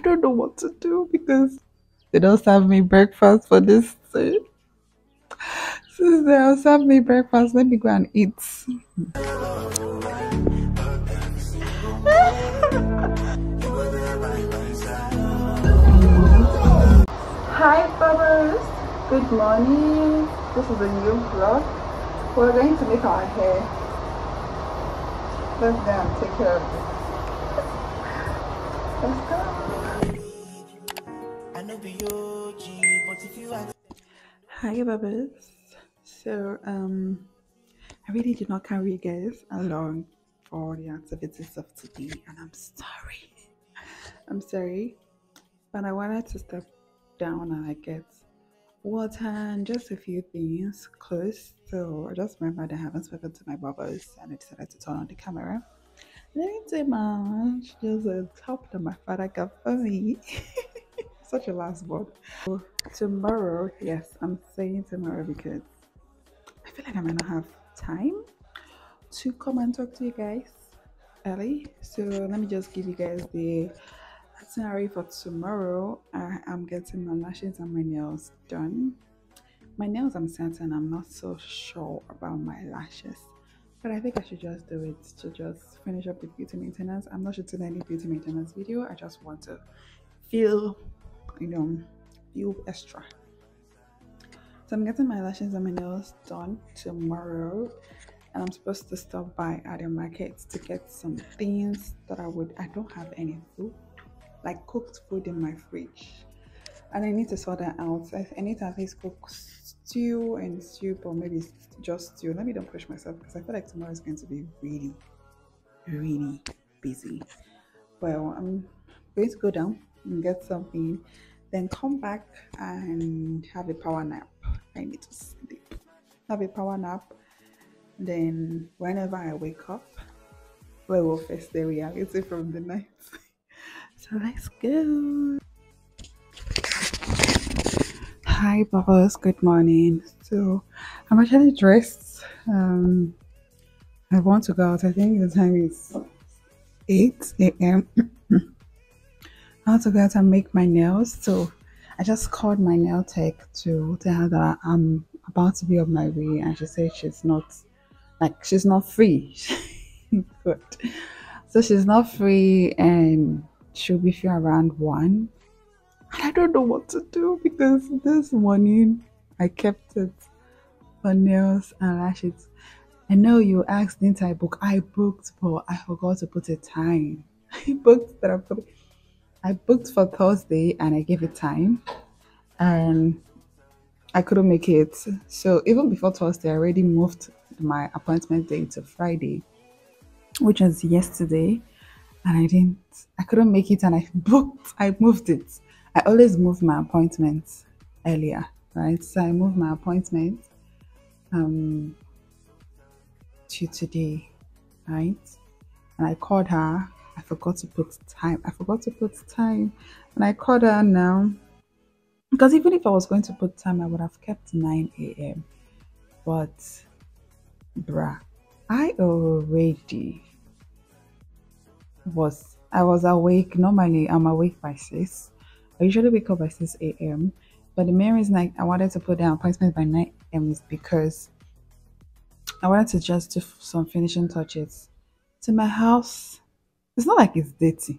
don't know what to do because they don't serve me breakfast for this day. Since they don't serve me breakfast, let me go and eat. Hi Bubbles, good morning. This is a new vlog. We're going to make our hair. Let's go and take care of it. Let's go. Hi Bubbles. So I really did not carry you guys along for the activities of today, and I'm sorry, but I wanted to step down and I get water and just a few things close. So I just remembered I haven't spoken to my Bubbles and I decided to turn on the camera. Didn't say much, just a top that my father got for me. Such a last word. So tomorrow, yes, I'm saying tomorrow because I feel like I might not have time to come and talk to you guys early. So let me just give you guys the itinerary for tomorrow. I am getting my lashes and my nails done. My nails, I'm certain, I'm not so sure about my lashes, but I think I should just do it to just finish up the beauty maintenance. I'm not shooting any beauty maintenance video. I just want to feel, feel extra. So I'm getting my lashes and my nails done tomorrow, and I'm supposed to stop by at the market to get some things that I don't have any food, like cooked food in my fridge, and I need to sort that out. I need to at least cook stew and soup, or maybe just stew. Let me don't push myself because I feel like tomorrow is going to be really, really busy. Well, I'm going to go down and get something, then come back and have a power nap. I need to sleep. Have a power nap. Then whenever I wake up, we will face the reality from the night. So let's go. Hi Bubbles, good morning. So I'm actually dressed. I want to go out. I think the time is 8 a.m. I want to go out and make my nails. So I just called my nail tech to tell her that I'm about to be on my way, and she said she's not free. Good. So she's not free and she'll be free around 1. And I don't know what to do because this morning I kept it for nails and lashes. I know you asked, didn't I book? I booked, but I forgot to put a time. I booked for Thursday and I gave it time, and I couldn't make it. So even before Thursday, I already moved my appointment date to Friday, which was yesterday, and I couldn't make it, and I moved it. I always move my appointments earlier, right? So I moved my appointment to today, right? And I called her. I forgot to put time. And I called her now. Because even if I was going to put time, I would have kept 9 a.m. But, bruh, I was awake. Normally, I'm awake by 6. I usually wake up by 6 a.m. But the main reason I wanted to put down appointment by 9 a.m. is because I wanted to just do some finishing touches to my house. It's not like it's dirty.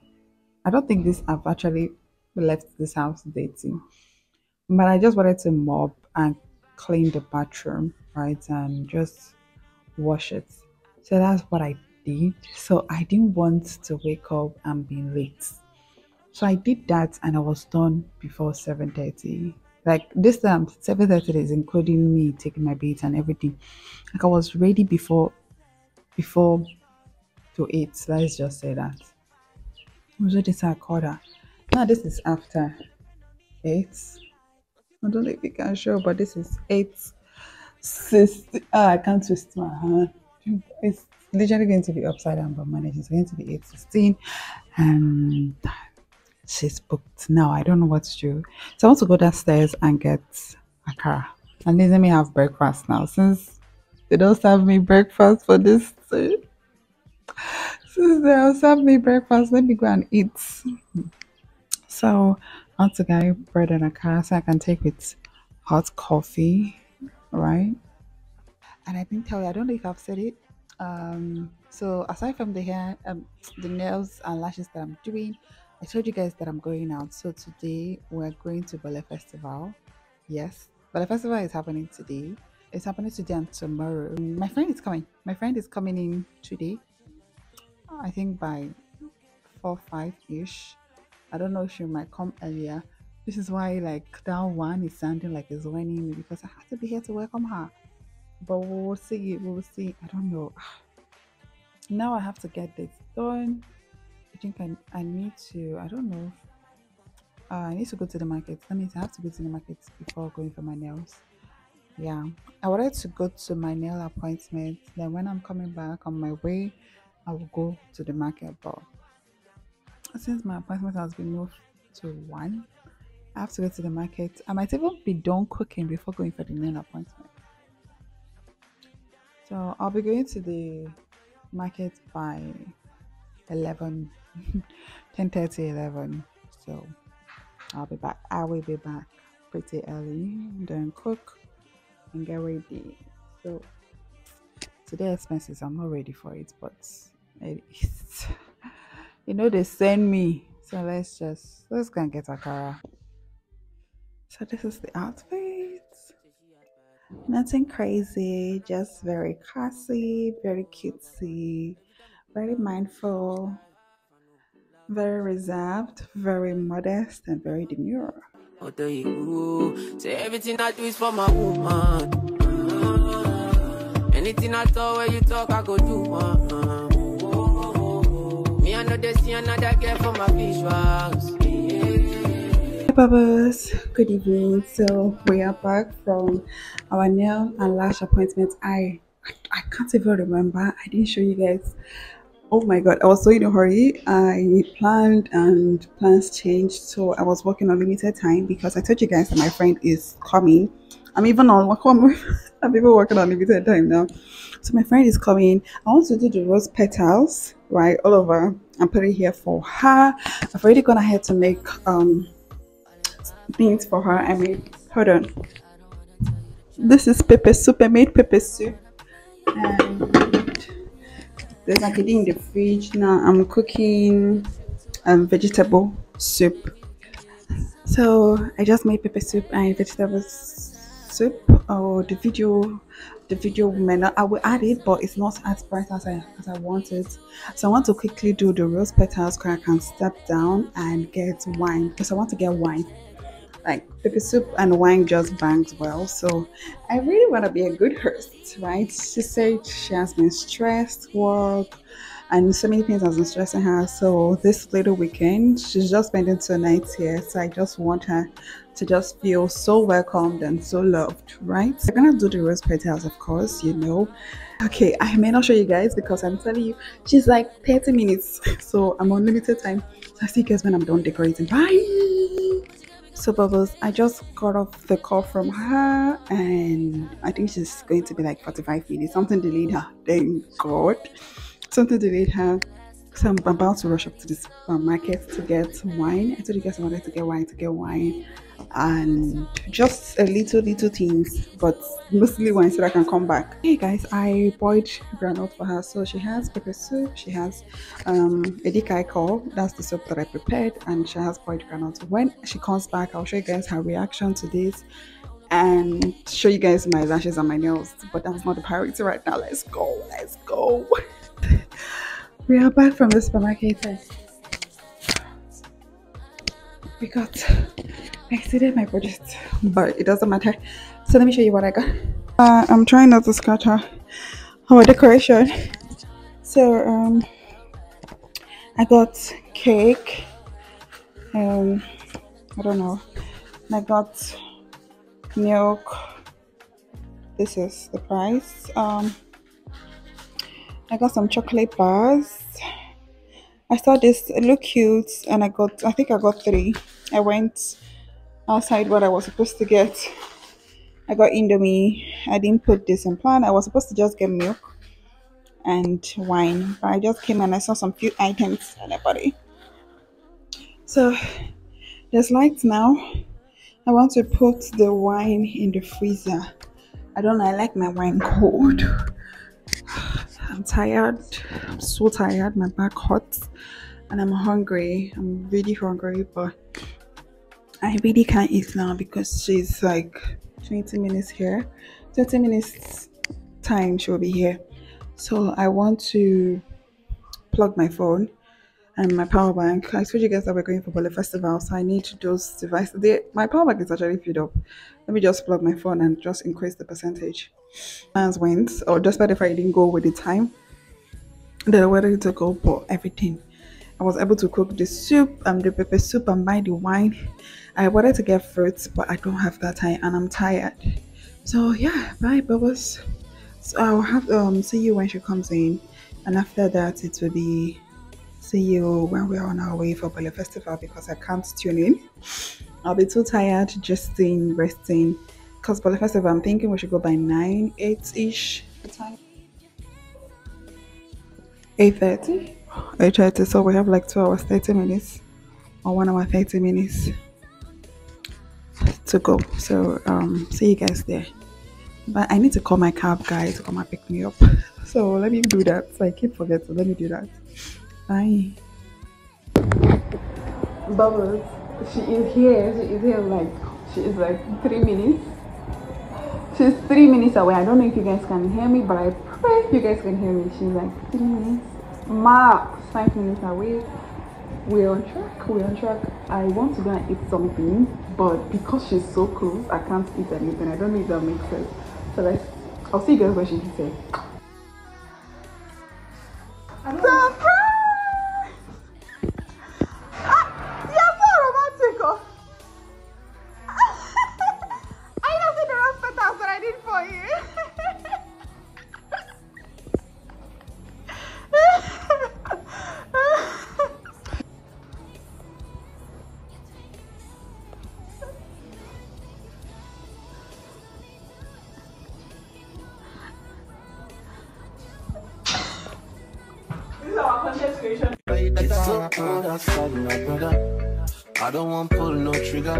I don't think I've actually left this house dirty. But I just wanted to mop and clean the bathroom, right? And just wash it. So that's what I did. So I didn't want to wake up and be late. So I did that and I was done before 7:30. Like this time, 7:30 is including me taking my bath and everything. Like I was ready before to 8. Let's just say that. I was ready, so I called her. Now this is after 8. I don't know if you can show, but this is 8:60. I can't twist my hand. It's literally going to be upside down, but mine is going to be 8:16, and she's booked now. I don't know what to do, so I want to go downstairs and get akara. And let me have breakfast now, since they don't serve me breakfast for this day. Since they don't serve me breakfast, let me go and eat. So I want to get bread and a car so I can take with hot coffee, right? And I didn't tell you, I don't know if I've said it. So aside from the hair, the nails and lashes that I'm doing, I told you guys that I'm going out. So today we're going to Bole Festival. Yes, Bole Festival is happening today. It's happening today and tomorrow. My friend is coming. My friend is coming in today. I think by 4 5 ish. I don't know if she might come earlier. This is why like that one is sounding like it's whining me because I have to be here to welcome her. But we will see. We will see. I don't know. Now I have to get this done. I think I need to. I don't know. I need to go to the market. That means I have to go to the market before going for my nails. Yeah, I wanted to go to my nail appointment. Then when I'm coming back on my way, I will go to the market. But since my appointment has been moved to 1, I have to go to the market. I might even be done cooking before going for the nail appointment. So I'll be going to the market by 11, 10:30, 11. So I'll be back. I will be back pretty early, then cook and get ready. So today expenses, I'm not ready for it, but it's, they send me. So let's go and get a car. So this is the outfit. Nothing crazy, just very classy, very cutesy, very mindful, very reserved, very modest, and very demure. Although you say everything I do is for my woman. Anything I talk where you talk, I go do. Me, I know they see another girl for my visuals. Hey Bubbles, good evening. So we are back from our nail and lash appointment. I can't even remember. I didn't show you guys. Oh my god, I was so in a hurry. I planned and plans changed, so I was working on limited time because I told you guys that my friend is coming. I'm even on I'm even working on limited time now. So my friend is coming. I want to do the rose petals, right, all over and put it here for her. I've already gone ahead to make things for her. I made, hold on. This is pepper soup. I made pepper soup. And there's like it in the fridge. Now I'm cooking vegetable soup. So I just made pepper soup and vegetable soup. Or the video may not, I will add it, but it's not as bright as I want it. So I want to quickly do the rose petals so I can step down and get wine because I want to get wine. Like pepper soup and wine just bangs well. So I really want to be a good host, right? She said she has been stressed, work, and so many things has been stressing her. So this little weekend, she's just spending 2 nights here. So I just want her to just feel so welcomed and so loved, right? We're gonna do the rose petals, of course. Okay, I may not show you guys because I'm telling you, she's like 30 minutes. So I'm on limited time. So I see you guys when I'm done decorating. Bye. So Bubbles, I just got off the call from her and I think she's going to be like 45 minutes. Something delayed her. Thank God. Something delayed her. So I'm about to rush up to this market to get wine. I told you guys I wanted to get wine and just a little things, but mostly wine so that I can come back. Hey guys, I boiled granite for her. So she has pepper soup, she has edikai call, that's the soup that I prepared, and she has boiled granite. When she comes back, I'll show you guys her reaction to this and show you guys my lashes and my nails, but that's not the priority right now. Let's go. We are back from the supermarket. I exceeded my budget, but it doesn't matter. So let me show you what I got. I'm trying not to scratch our decoration. So I got cake. I don't know. I got milk. This is the price. I got some chocolate bars. I saw this, it looked cute, and I think I got 3. I went outside what I was supposed to get. I got Indomie. I didn't put this in plan. I was supposed to just get milk and wine, but I just came and I saw some few items and I bought it. So There's light now. I want to put the wine in the freezer. I don't know, I like my wine cold. I'm tired. I'm so tired. My back hurts. And I'm hungry. I'm really hungry, but I really can't eat now because she's like 20 minutes here. 30 minutes time she'll be here. So I want to plug my phone and my power bank. I told you guys that we're going for Bole Festival, so I need those devices. My power bank is actually filled up. Let me just plug my phone and just increase the percentage. Plans went, or despite if I didn't go with the time that I wanted to go, but everything. I was able to cook the soup, the pepper soup, and buy the wine. I wanted to get fruits, but I don't have that time, and I'm tired. So yeah, bye, bubbles. So I'll have see you when she comes in, and after that it will be see you when we're on our way for Bole Festival because I can't tune in. I'll be too tired, just staying, resting. Because Bole Festival, I'm thinking we should go by 9, 8 ish. The time 8:30. 8:30. So we have like 2 hours, 30 minutes, or 1 hour, 30 minutes to go. So see you guys there. But I need to call my cab guy to come and pick me up. So let me do that. So I keep forgetting. Let me do that. Bye. Bubbles. She is here. She is here like she is like 3 minutes. She's 3 minutes away. I don't know if you guys can hear me, but I pray you guys can hear me. She's like 3 minutes. Max 5 minutes away. We're on track. We're on track. I want to go and eat something, but because she's so close, I can't eat anything. I don't know if that makes sense. So I'll see you guys when she gets here. Surprise! You're so romantic. Oh. I don't see the hospitals that I did for you. This is our content creation. It's so cold outside, my brother. I don't want pull no trigger.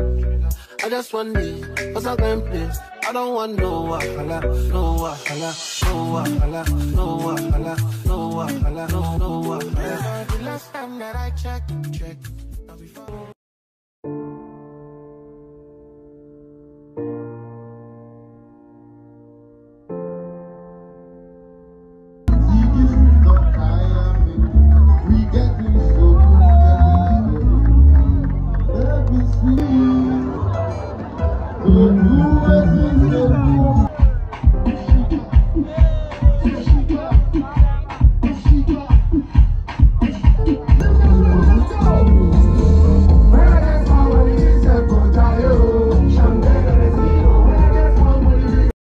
I just want this, cause I can play. I don't want no wahala, no wahala, no wahala, no wahala, no wahala, no wahala. The last time that I checked. Now before. Let me see.